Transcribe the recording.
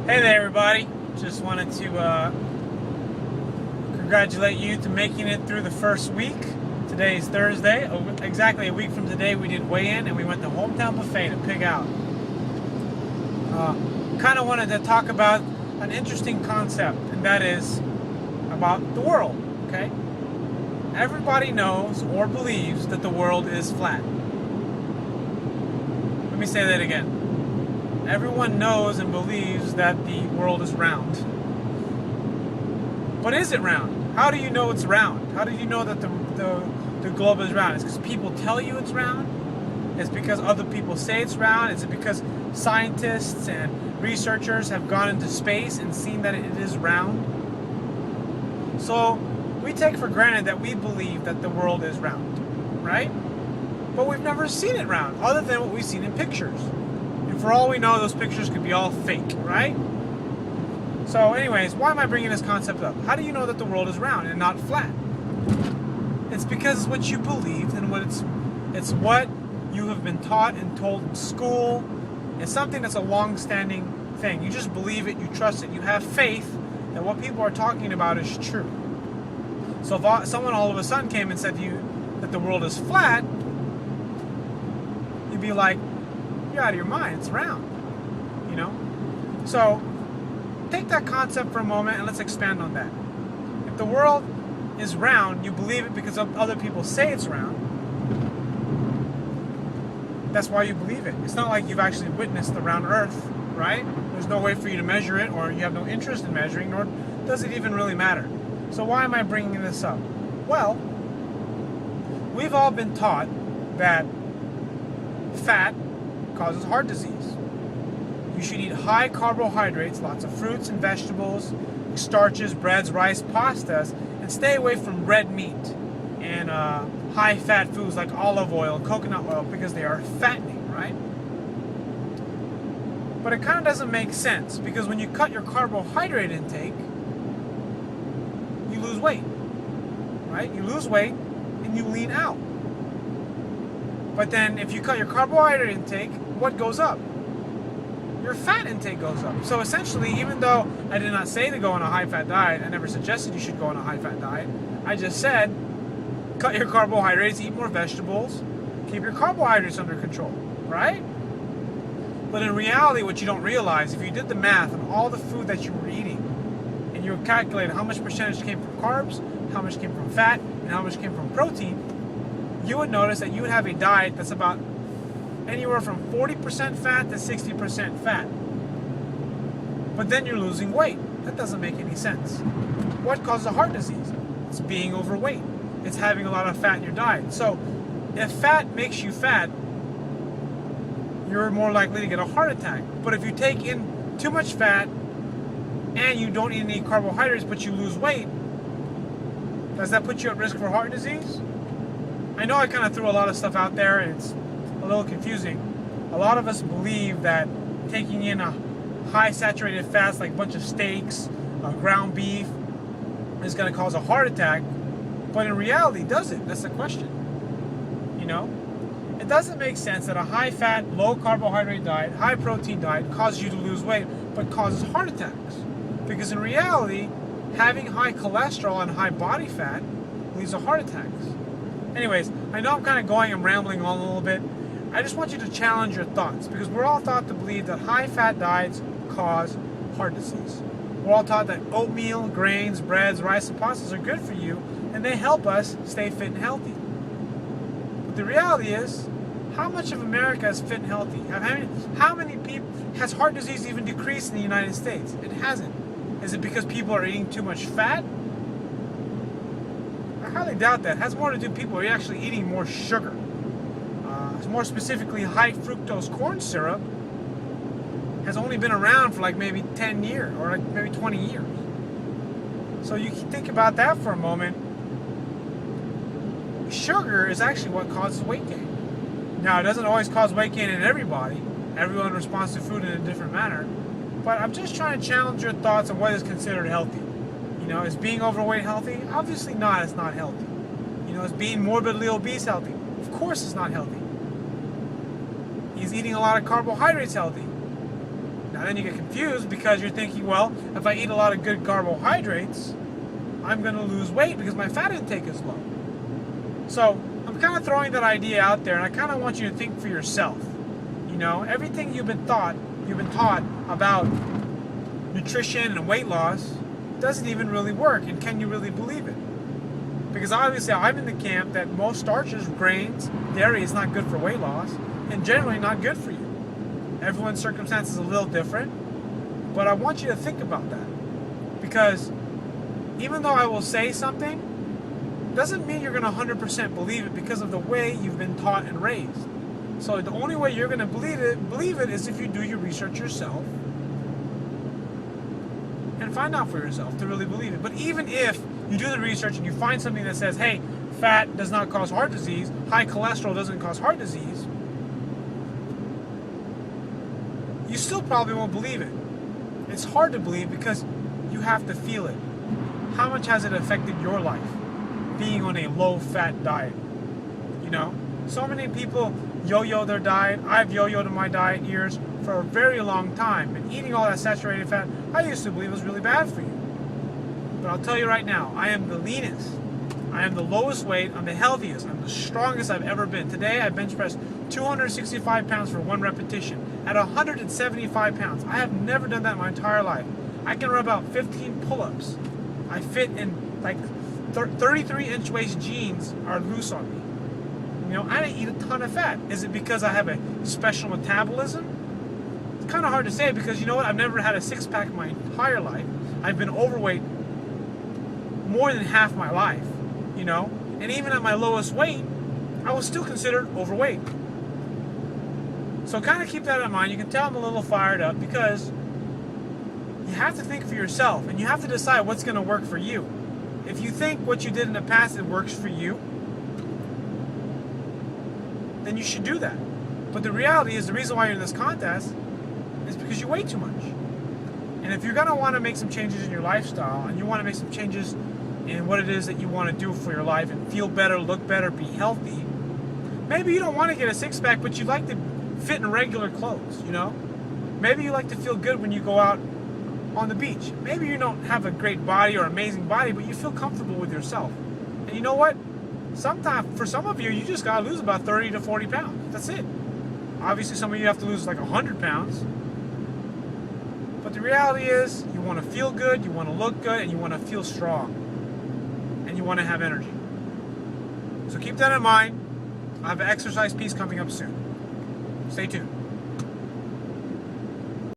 Hey there, everybody. Just wanted to congratulate you to making it through the first week. Today is Thursday. Exactly a week from today, we did weigh-in and we went to Hometown Buffet to pig out. Kind of wanted to talk about an interesting concept, and that is about the world, okay? Everybody knows or believes that the world is flat. Let me say that again. Everyone knows and believes that the world is round. But is it round? How do you know it's round? How do you know that the globe is round? It's because people tell you it's round? It's because other people say it's round? Is it because scientists and researchers have gone into space and seen that it is round? So we take for granted that we believe that the world is round, right? But we've never seen it round, other than what we've seen in pictures. And for all we know, those pictures could be all fake, right? So anyways, why am I bringing this concept up? How do you know that the world is round and not flat? It's because it's what you believed and it's what you have been taught and told in school. It's something that's a long-standing thing. You just believe it, you trust it, you have faith that what people are talking about is true. So if someone all of a sudden came and said to you that the world is flat, you'd be like, you're out of your mind, it's round, you know? So take that concept for a moment and let's expand on that. If the world is round, you believe it because other people say it's round. That's why you believe it. It's not like you've actually witnessed the round earth, right? There's no way for you to measure it, or you have no interest in measuring, nor does it even really matter. So why am I bringing this up? Well, we've all been taught that fat causes heart disease. You should eat high carbohydrates, lots of fruits and vegetables, starches, breads, rice, pastas, and stay away from red meat and high fat foods like olive oil, coconut oil, because they are fattening, right? But it kind of doesn't make sense, because when you cut your carbohydrate intake, you lose weight, right? You lose weight and you lean out. But then if you cut your carbohydrate intake, what goes up? Your fat intake goes up. So essentially, even though I did not say to go on a high-fat diet, I never suggested you should go on a high-fat diet, I just said, cut your carbohydrates, eat more vegetables, keep your carbohydrates under control, right? But in reality, what you don't realize, if you did the math on all the food that you were eating, and you calculated how much percentage came from carbs, how much came from fat, and how much came from protein, you would notice that you would have a diet that's about anywhere from 40% fat to 60% fat. But then you're losing weight. That doesn't make any sense. What causes heart disease? It's being overweight. It's having a lot of fat in your diet. So if fat makes you fat, you're more likely to get a heart attack. But if you take in too much fat and you don't eat any carbohydrates but you lose weight, does that put you at risk for heart disease? I know I kind of threw a lot of stuff out there, and it's a little confusing. A lot of us believe that taking in a high saturated fats like a bunch of steaks, ground beef, is going to cause a heart attack. But in reality, does it? That's the question. You know? It doesn't make sense that a high fat, low carbohydrate diet, high protein diet causes you to lose weight, but causes heart attacks. Because in reality, having high cholesterol and high body fat leads to heart attacks. Anyways, I know I'm rambling on a little bit. I just want you to challenge your thoughts, because we're all taught to believe that high-fat diets cause heart disease. We're all taught that oatmeal, grains, breads, rice, and pastas are good for you, and they help us stay fit and healthy. But the reality is, how much of America is fit and healthy? How many people has heart disease even decreased in the United States? It hasn't. Is it because people are eating too much fat? I highly doubt that. It has more to do with people are actually eating more sugar. More specifically, high fructose corn syrup has only been around for like maybe 10 years or like maybe 20 years. So you can think about that for a moment. Sugar is actually what causes weight gain. Now, it doesn't always cause weight gain in everybody. Everyone responds to food in a different manner. But I'm just trying to challenge your thoughts on what is considered healthy. You know, is being overweight healthy? Obviously not, it's not healthy. You know, is being morbidly obese healthy? Of course it's not healthy. Is eating a lot of carbohydrates healthy? Now then you get confused because you're thinking, well, if I eat a lot of good carbohydrates, I'm going to lose weight because my fat intake is low. So I'm kind of throwing that idea out there, and I kind of want you to think for yourself. You know, everything you've been taught about nutrition and weight loss doesn't even really work, and can you really believe it? Because obviously I'm in the camp that most starches, grains, dairy is not good for weight loss, and generally not good for you. Everyone's circumstance is a little different, but I want you to think about that. Because even though I will say something, doesn't mean you're going to 100% believe it because of the way you've been taught and raised. So the only way you're going to believe it is if you do your research yourself and find out for yourself to really believe it. But even if you do the research and you find something that says, hey, fat does not cause heart disease, high cholesterol doesn't cause heart disease, you still probably won't believe it. It's hard to believe because you have to feel it. How much has it affected your life being on a low-fat diet? You know, so many people yo-yo their diet. I've yo-yoed my diet years for a very long time, and eating all that saturated fat, I used to believe was really bad for you. But I'll tell you right now, I am the leanest. I am the lowest weight. I'm the healthiest. I'm the strongest I've ever been. Today, I bench pressed 265 pounds for one repetition at 175 pounds. I have never done that my entire life. I can run about 15 pull-ups. I fit in like 33-inch waist jeans are loose on me. You know, I didn't eat a ton of fat. Is it because I have a special metabolism? It's kind of hard to say because, you know what, I've never had a six-pack my entire life. I've been overweight more than half my life, you know? And even at my lowest weight, I was still considered overweight. So kind of keep that in mind. You can tell I'm a little fired up because you have to think for yourself and you have to decide what's going to work for you. If you think what you did in the past, it works for you, then you should do that. But the reality is the reason why you're in this contest is because you weigh too much. And if you're going to want to make some changes in your lifestyle and you want to make some changes in what it is that you want to do for your life and feel better, look better, be healthy, maybe you don't want to get a six-pack, but you'd like to fit in regular clothes, you know? Maybe you like to feel good when you go out on the beach. Maybe you don't have a great body or amazing body, but you feel comfortable with yourself. And you know what? Sometimes, for some of you, you just got to lose about 30 to 40 pounds. That's it. Obviously, some of you have to lose like 100 pounds. But the reality is, you want to feel good, you want to look good, and you want to feel strong. And you want to have energy. So keep that in mind. I have an exercise piece coming up soon. Stay tuned.